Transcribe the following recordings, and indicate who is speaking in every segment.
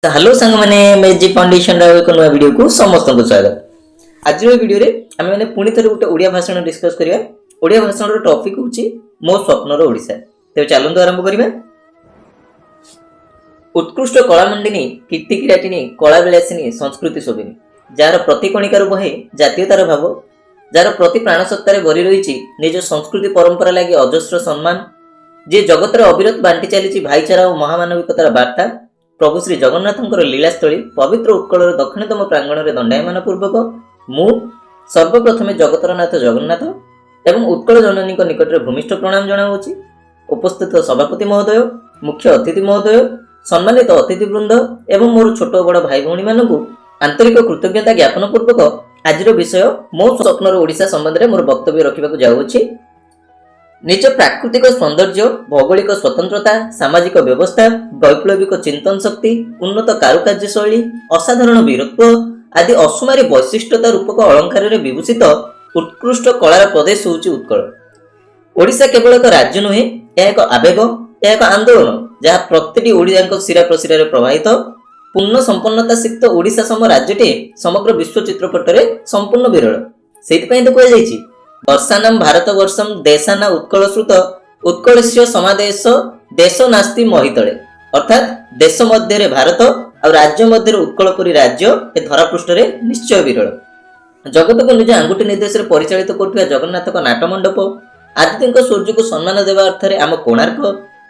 Speaker 1: Hello सांग मैंने magic foundation एक नया वीडियो को समस्त को स्वागत। आज वीडियो रे आम मैंने पुणी थे गोटे ओडिया भाषण डिस्कस करिया। ओडिया भाषण रो टॉपिक होची मो स्वप्नर ओडिशा। तेबे चलंतु आरंभ करिबा। उत्कृष्ट कला मंडिनी कीर्ति किराटिनी कला विलासिनी संस्कृति शोभिनी जार प्रतिकणिकार बहे जातीयतार भाव जार प्रति प्राण सत्तारे भरी रही निज संस्कृति परंपरा लगी अजस्र सम्मान जे जगतर अविरत बांटी चली भाईचारा और महामानविकतार बार्ता प्रभु श्री जगन्नाथंकर लीलास्थली पवित्र उत्कलर दक्षिणतम प्रांगण में दंडायमान पूर्वक मु सर्वप्रथमे जगतरनाथ जगन्नाथ एवं उत्कल जननी निकट में भूमिष्ठ प्रणाम जनाऊँगी। उपस्थित सभापति महोदय, मुख्य अतिथि महोदय, सम्मानित अतिथिवृंद एवं मोर छोट बड़ भाई भौणी मानू आंतरिक कृतज्ञता ज्ञापन पूर्वक आज विषय मो स्वप्नर ओडिशा संबंध में मोर वक्तव्य रखा जाऊँगी। निज प्राकृतिक सौंदर्य, भौगोलिक स्वतंत्रता, सामाजिक व्यवस्था, वैप्लविक चिंतन शक्ति, उन्नत कारुकार्य शैली, असाधारण वीरत्व आदि अସୁମାରୀ वैशिष्ट्यता रूपक अलंकार विभूषित उत्कृष्ट कलार प्रदेश होउची उत्कल। ओडिशा केवल एक राज्य नुहे, यह एक आवेग, यह एक आंदोलन जहाँ प्रतिटी ओडिया शिरा प्रशिरा प्रवाहित। पूर्ण संपन्नता सिक्त ओडिशा सम राज्यटे समग्र विश्व चित्रपट में संपूर्ण विरल। से कहुई वर्षानाम भारत वर्षम देशाना उत्कल श्रुत उत्कलस्य समादेश देश नास्ति महितले, अर्थात देश मध्य भारत और राज्य मध्य उत्कलपुरी राज्य ए धरापृष्ठ निश्चय विरल। जगत को निज आंगुठी निर्देश परिचालित कर जगन्नाथ नाटमंडप, आदित्य सूर्य को सम्मान देवा अर्थ आम कोणार्क,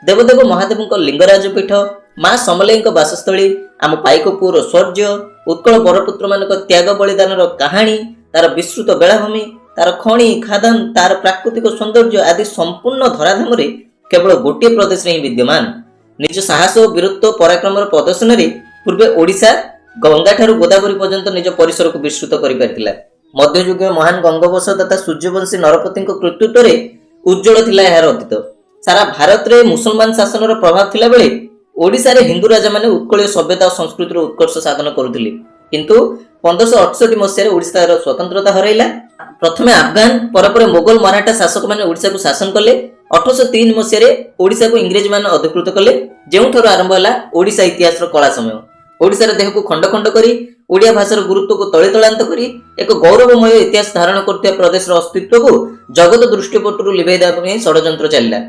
Speaker 1: देवदेव महादेव लिंगराज पीठ, माँ समलेई बासस्थली, आम पाइकपुर शौर्य, उत्कल बरपुत्र मान त्याग बलिदान कहानी, तार विस्तृत बेलाभूमि, तार खणी खादान, तार प्राकृतिक सौंदर्य आदि संपूर्ण धराधाम केवल गोटे प्रदेश में ही विद्यमान। निज साहस और वीरत्व पराक्रम प्रदर्शन पूर्वे ओडिशा गंगा ठारू गोदावरी पर्यंत निज परिसर को विस्तृत कर मध्ययुग महान गंगवंश तथा सूर्यवंशी नरपति कृतित्व उज्जवल थिला यार अतीत। सारा भारत में मुसलमान शासन प्रभाव थिला बेले ओडिशा रे हिंदू राजा माने उत्कलीय सभ्यता और संस्कृतिर उत्कर्ष साधन करुथिले, किंतु 1568 मसीह ओडिशार स्वतंत्रता हरैला। प्रथमे अफगान पर मोगल मराठा शासक माने ओडिशा को शासन कले। 1803 मसीह ओडिशा को इंग्रेज माने अधिकृत कले, जेउठारु आरंभ होला ओडिशा इतिहास कला समय। ओडिशार देह को खंड खंड करी ओडिया भाषार गुरुत्व को तले तलांत करी एक गौरवमय इतिहास धारण करथिया प्रदेशर अस्तित्व को जगत दृष्टिपटु लिभेई देबा पई षडयंत्र चलिला।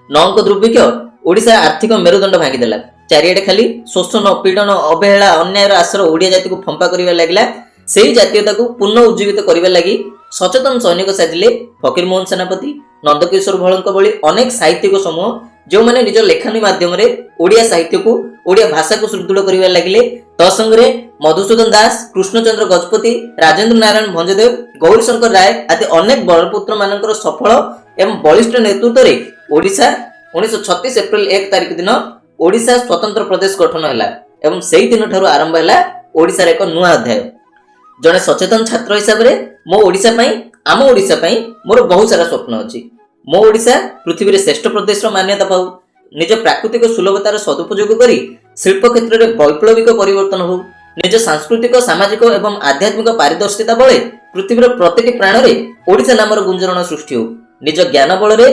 Speaker 1: नौंक दुर्भिक्ष ओडिशा आर्थिक मेरुदंड भांगीदेला। चारिआडे खाली शोषण, पीड़न, अवहेला, अन्यायर आश्रय ओडिया जाति को फंपा करिवा लागिला। सेही जातीयता को पुनः उज्जीवित करिवा लागि सचेतन सैनिक साजिले फकीर मोहन सेनापति, नंदकिशोर भळंक भली अनेक साहित्यिक समूह जो माने निज लेखनी माध्यम रे ओडिया साहित्य को, ओडिया भाषा को सुदृढ़ करिवा लागिले। तसंगरे मधुसूदन दास, कृष्णचंद्र गजपति, राजेंद्र नारायण भंजदेव, गौरीशंकर राय आदि अनेक बड़पुत्र मानकर सफल एवं बलिष्ठ नेतृत्व रे ओडिशा 1936 एप्रिल 1 तारिख दिन ओडिशा स्वतंत्र प्रदेश गठन हैला एवं सेही दिन ठारू आरंभ हैला ओडिशा रे एक नुआ अध्याय। जने सचेतन छात्र हिसाब रे मो ओडिशा पई, आम ओडिशा पई मोर बहुत सारा स्वप्न अछि। मो ओडिशा पृथ्वी रे श्रेष्ठ प्रदेश रो मान्यता पाउ, निज प्राकृतिक सुलभतार सदुपयोग करी शिल्प क्षेत्र में वैप्लविक परिवर्तन हो, निज सांस्कृतिक, सामाजिक एवं आध्यात्मिक पारदर्शिता बले पृथ्वीर प्रतिटी प्राण रे ओडिशा नामर गुंजरण सृष्टि हो। निज ज्ञान बल रे,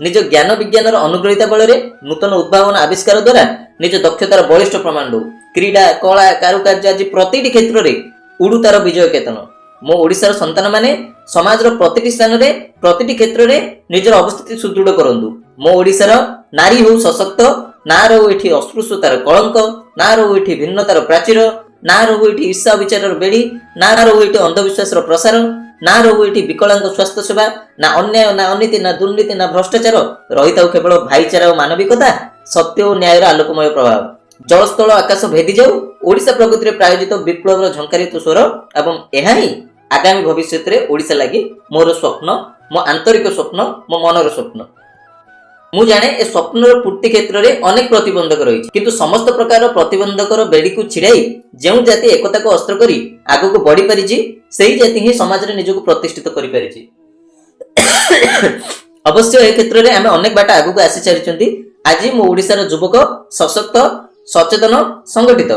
Speaker 1: निज ज्ञान विज्ञान अनुग्रहिता बल रे नूतन उद्भावन आविष्कार द्वारा निज दक्षतार बलिष्ठ प्रमाण हो। क्रीड़ा, कला, कारुकार्य आदि प्रतिटी क्षेत्र में उड़ू तार विजय केतन। मो ओडिशार संतान माने समाजर प्रतिटी स्थान रे, प्रतिटी क्षेत्र में निजर अवस्थिति सुदृढ़ करंतु। मो ओडिशार नारी हो सशक्त, ना रहो एठी अस्पृश्यतार कलंक, ना रहो एठी भिन्नतार प्राचीर, ना रहो एठी ईर्षा विचारर बेड़ी, ना रहो एठी अंधविश्वासर प्रसार, ना रहो एठी विकलांग स्वास्थ्य सेवा, ना अन्याय, ना अनीति, ना दुर्नीति, ना भ्रष्टाचार, रहिताउ केवल भाईचारा और मानविकता, सत्य और न्यायर आलोकमय प्रभाव। जलस्थल आकाश भेदी जाऊ ओडिशा प्रगति रे प्रायोजित विप्लवर झंकारित स्वर एवं एहा ही आगामी भविष्य रे ओडिशा लागि मोर स्वप्न, मो आंतरिक स्वप्न, मो मनर स्वप्न। मु जाने ए स्वप्नर पूर्ति क्षेत्र में अनेक प्रतिबंधक रही, किंतु समस्त प्रकार प्रतिबंधकर बेड़ी को छिड़ाई जो जाति एकता को अस्त्र करी आगु को बढ़ी पारिछि, सेही जाति ही समाज रे निजको प्रतिष्ठित करि पारिछि। अवश्य ए क्षेत्र में आमे अनेक बाट आगु को आसी चलिचंती। आज मो ओडिशार युवक सशक्त, सचेतन, संगठित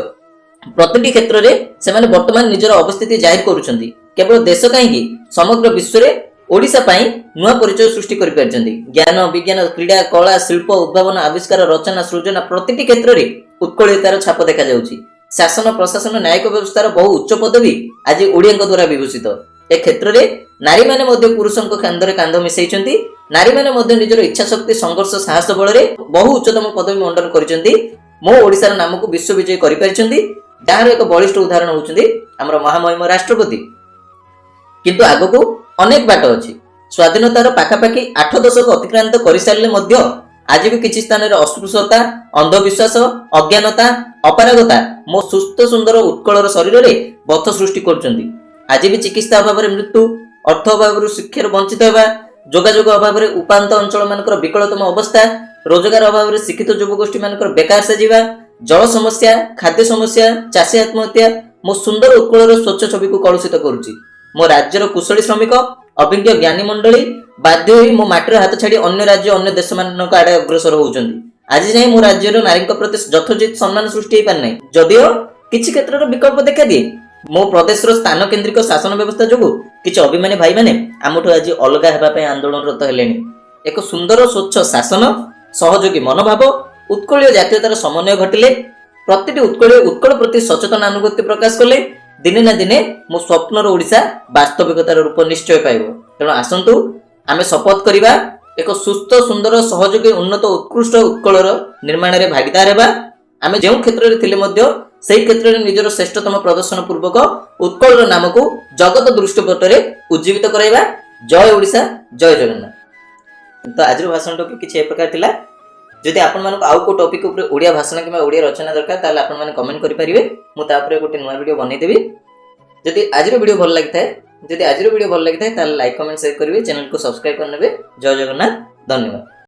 Speaker 1: प्रतिटी क्षेत्र में सेमाने वर्तमान निजर अवस्थिति जाहिर करूछंती। केवल देश कहीं समग्र विश्व रे ओडिशा पाई नुआ परिचय सृष्टि करि पारछंती। ज्ञान, विज्ञान, क्रीड़ा, कला, शिल्प, उद्भावन, आविष्कार, रचना, सृजना प्रतिटी क्षेत्र में ଉତ୍କଳୀୟତାର ଛାପ ଦେଖାଯାଉଛି। ଶାସନ ପ୍ରଶାସନ ନ୍ୟାୟିକ ବ୍ୟବସ୍ଥାର ବହୁ ଉଚ୍ଚ ପଦବୀ ଆଜି ଓଡ଼ିଆଙ୍କ ଦ୍ୱାରା ବିଭୂଷିତ। ଏ କ୍ଷେତ୍ରରେ ନାରୀମାନେ ମଧ୍ୟ ପୁରୁଷଙ୍କ କାନ୍ଧରେ କାନ୍ଧ ମିଶାଇଛନ୍ତି। ନାରୀମାନେ ମଧ୍ୟ ନିଜର ଇଚ୍ଛା ଶକ୍ତି ସଂଘର୍ଷ ସାହସ ବଳରେ ବହୁ ଉଚ୍ଚତମ ପଦବୀ ମଣ୍ଡନ କରିଛନ୍ତି। ମୋ ଓଡ଼ିଶାର ନାମକୁ ବିଶ୍ୱ ବିଜୟ କରିପାରିଛନ୍ତି, ଯାହାର ଏକ ବଳିଷ୍ଠ ଉଦାହରଣ ହେଉଛନ୍ତି ଆମର ମହାମହିମ ରାଷ୍ଟ୍ରପତି। କିନ୍ତୁ ଆଗକୁ ଅନେକ ବାଟ ଅଛି। ସ୍ୱାଧୀନତାର ପାଖାପାଖି 8 ଦଶକ ଅତିକ୍ରାନ୍ତ କରିସାରିଲେ ମଧ୍ୟ ଆଜି ବି କିଛି ସ୍ଥାନରେ ଅସ୍ପୃଶ୍ୟତା, ଅନ୍ଧବିଶ୍ୱାସ, ଅଜ୍ଞାନତା, ଅପାରଗତା ମୋ ସୁସ୍ଥ ସୁନ୍ଦର ଉତ୍କଳର ଶରୀରରେ ବଥ ସୃଷ୍ଟି କରୁଛନ୍ତି। ଆଜି ବି ଚିକିତ୍ସା ଅଭାବରେ ମୃତ୍ୟୁ, ଅର୍ଥ ଅଭାବରୁ ଶିକ୍ଷାରୁ ବଞ୍ଚିତ ହେବା, ଯୋଗାଯୋଗ ଅଭାବରେ ଉପାନ୍ତ ଅଞ୍ଚଳମାନଙ୍କର ବିକଳତମ ଅବସ୍ଥା, ରୋଜଗାର ଅଭାବରେ ଶିକ୍ଷିତ ଯୁବଗୋଷ୍ଠୀ ମାନଙ୍କର ବେକାର ସାଜିବା, ଜଳ ସମସ୍ୟା, ଖାଦ୍ୟ ସମସ୍ୟା, ଚାଷୀ ଆତ୍ମହତ୍ୟା ମୋ ସୁନ୍ଦର ଉତ୍କଳର ସ୍ୱଚ୍ଛ ଛବିକୁ କଳୁଷିତ କରୁଛି। ମୋ ରାଜ୍ୟର କୁଶଳୀ ଶ୍ରମିକ, ଅଭିଜ୍ଞ ଜ୍ଞାନୀ ମଣ୍ଡଳୀ ବାଧ୍ୟ ହୋଇ ମୋ ମାଟିର ହାତ ଛାଡ଼ି ଅନ୍ୟ ରାଜ୍ୟ ଅନ୍ୟ ଦେଶମାନଙ୍କ ଆଡ଼େ ଅଗ୍ରସର ହେଉଛନ୍ତି। ଆଜି ଯାଏଁ ମୋ ରାଜ୍ୟର ନାରୀଙ୍କ ପ୍ରତି ଯଥୋଚିତ ସମ୍ମାନ ସୃଷ୍ଟି ହେଇପାରିନାହିଁ, ଯଦିଓ କିଛି କ୍ଷେତ୍ରରେ ବିକଳ୍ପ ଦେଖାଦିଏ। ମୋ ପ୍ରଦେଶର ସ୍ଥାନ କେନ୍ଦ୍ରିକ ଶାସନ ବ୍ୟବସ୍ଥା ଯୋଗୁଁ କିଛି ଅଭିମାନୀ ଭାଇମାନେ ଆମଠୁ ଆଜି ଅଲଗା ହେବା ପାଇଁ ଆନ୍ଦୋଳନରତ ହେଲେଣି। ଏକ ସୁନ୍ଦର ସ୍ୱଚ୍ଛ ଶାସନ, ସହଯୋଗୀ ମନୋଭାବ, ଉତ୍କଳୀୟ ଜାତୀୟତାର ସମନ୍ୱୟ ଘଟିଲେ, ପ୍ରତିଟି ଉତ୍କଳୀୟ ଉତ୍କଳ ପ୍ରତି ସଚେତନ ଅନୁଭୂତି ପ୍ରକାଶ କଲେ ଦିନେ ନା ଦିନେ ମୋ ସ୍ୱପ୍ନର ଓଡ଼ିଶା ବାସ୍ତବିକତାର ରୂପ ନିଶ୍ଚୟ ପାଇବ। ତେଣୁ ଆସନ୍ତୁ ଆମେ ଶପଥ କରିବା ଏକ ସୁସ୍ଥ ସୁନ୍ଦର ସହଯୋଗୀ ଉନ୍ନତ ଉତ୍କୃଷ୍ଟ ଉତ୍କଳର ନିର୍ମାଣରେ ଭାଗିଦାର ହେବା। ଆମେ ଯେଉଁ କ୍ଷେତ୍ରରେ ଥିଲେ ମଧ୍ୟ ସେହି କ୍ଷେତ୍ରରେ ନିଜର ଶ୍ରେଷ୍ଠତମ ପ୍ରଦର୍ଶନ ପୂର୍ବକ ଉତ୍କଳର ନାମକୁ ଜଗତ ଦୃଷ୍ଟିପଟରେ ଉଜ୍ଜୀବିତ କରାଇବା। ଜୟ ଓଡ଼ିଶା, ଜୟ ଜଗନ୍ନାଥ। ତ ଆଜିର ଭାଷଣଟି କିଛି ଏ ପ୍ରକାର ଥିଲା। ଯଦି ଆପଣମାନଙ୍କୁ ଆଉ କେଉଁ ଟପିକ୍ ଉପରେ ଓଡ଼ିଆ ଭାଷଣ କିମ୍ବା ଓଡ଼ିଆ ରଚନା ଦରକାର ତାହେଲେ ଆପଣମାନେ କମେଣ୍ଟ କରିପାରିବେ। ମୁଁ ତା ଉପରେ ଗୋଟେ ନୂଆ ଭିଡ଼ିଓ ବନେଇଦେବି। ଯଦି ଆଜିର ଭିଡ଼ିଓ ଭଲ ଲାଗିଥାଏ ତାହେଲେ ଲାଇକ୍ କମେଣ୍ଟ ସେୟାର କରିବେ, ଚ୍ୟାନେଲକୁ ସବସ୍କ୍ରାଇବ୍ କରିନେବେ। ଜୟ ଜଗନ୍ନାଥ, ଧନ୍ୟବାଦ।